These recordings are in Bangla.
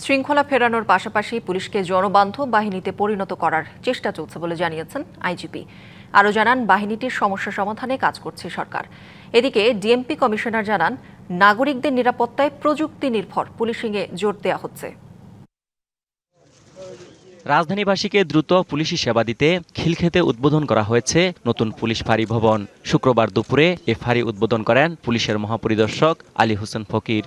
শৃঙ্খলা ফেরানোর পাশাপাশি পুলিশকে জনবান্ধব বাহিনীতে পরিণত করার চেষ্টা চলছে বলে জানিয়েছেন আইজিপি। আরও জানান, বাহিনীটির সমস্যা সমাধানে কাজ করছে সরকার। এদিকে ডিএমপি কমিশনার জানান, নাগরিকদের নিরাপত্তায় প্রযুক্তি নির্ভর পুলিশিংয়ে জোর দেওয়া হচ্ছে। রাজধানীবাসীকে দ্রুত পুলিশি সেবা দিতে খিলক্ষেতে উদ্বোধন করা হয়েছে নতুন পুলিশ ফাঁড়ি ভবন। শুক্রবার দুপুরে এ ফাঁড়ি উদ্বোধন করেন পুলিশের মহাপরিদর্শক আলী হোসেন ফকির।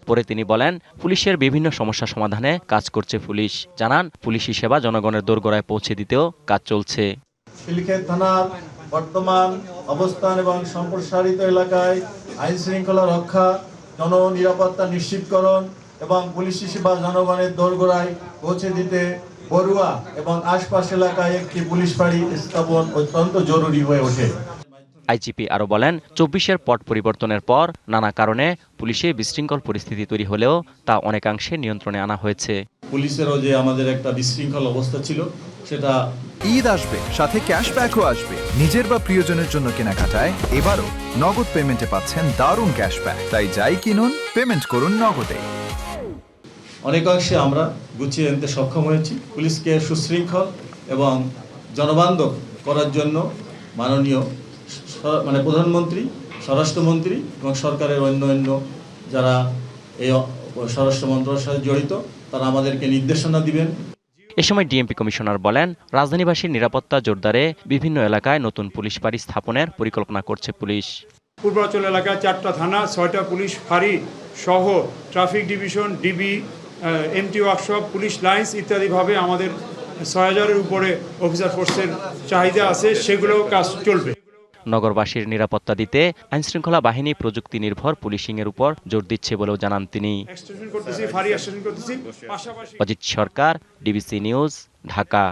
পরে তিনি বলেন, পুলিশের বিভিন্ন সমস্যা সমাধানে কাজ করছে পুলিশ। জানান, পুলিশি সেবা জনগণের দোরগোড়ায় পৌঁছে দিতেও কাজ চলছে। খিলক্ষেত থানার বর্তমান অবস্থান এবং সম্প্রসারিত এলাকায় আইন শৃঙ্খলা রক্ষা, জননিরাপত্তা নিশ্চিতকরণ এবং পুলিশি সেবা জনগণের দোরগোড়ায় পৌঁছে দিতে বড়ুয়া এবং আশপাশ এলাকায় একটি পুলিশ ফাঁড়ি স্থাপন অত্যন্ত জরুরি হয়ে ওঠে। আইজিপি আরও বলেন, ২৪-এর পট পরিবর্তনের পর নানা কারণে পুলিশে বিশৃঙ্খল পরিস্থিতি তৈরি হলেও তা অনেকাংশে নিয়ন্ত্রণে আনা হয়েছে। পুলিশেরও যে আমাদের একটা বিশৃঙ্খল অবস্থা ছিল, সেটা ঈদ আসবে, সাথে ক্যাশব্যাকও আসবে। নিজের বা প্রিয়জনের জন্য কেনাকাটায় এবারও নগদ পেমেন্টে পাচ্ছেন দারুণ ক্যাশব্যাক। তাই যাই কিনুন, পেমেন্ট করুন নগদে। অনেকাংশে আমরা গুছিয়ে আনতে সক্ষম হয়েছি। পুলিশকে সুশৃঙ্খল এবং জনবান্ধব করার জন্য মাননীয় প্রধানমন্ত্রী, স্বরাষ্ট্রমন্ত্রী এবং সরকারের অন্যান্য যারা এই স্বরাষ্ট্র মন্ত্রণালয়ের সাথে জড়িত, তারা আমাদেরকে নির্দেশনা দিবেন। এ সময় ডিএমপি কমিশনার বলেন, রাজধানীবাসীর নিরাপত্তা জোরদারে বিভিন্ন এলাকায় নতুন পুলিশ ফাঁড়ি স্থাপনের পরিকল্পনা করছে পুলিশ। পূর্বাঞ্চল এলাকায় 4টা থানা, 6টা পুলিশ ফাঁড়ি সহ traffic division, DB, MT workshop, police lines ইত্যাদিভাবে আমাদের ৬,০০০-এর উপরে অফিসার ফোর্সের চাহিদা আছে, সেগুলোও কাজ চলবে। নগরবাসীর নিরাপত্তা দিতে আইনশৃঙ্খলা বাহিনী প্রযুক্তি নির্ভর পুলিশিংয়ের উপর জোর দিচ্ছে বলেও জানান তিনি। এক্সটেনশন করতেছি, ফাঁড়ি এক্সটেনশন করতেছি। পাশাপাশি অজিত সরকার, ডিবিসি নিউজ, ঢাকা।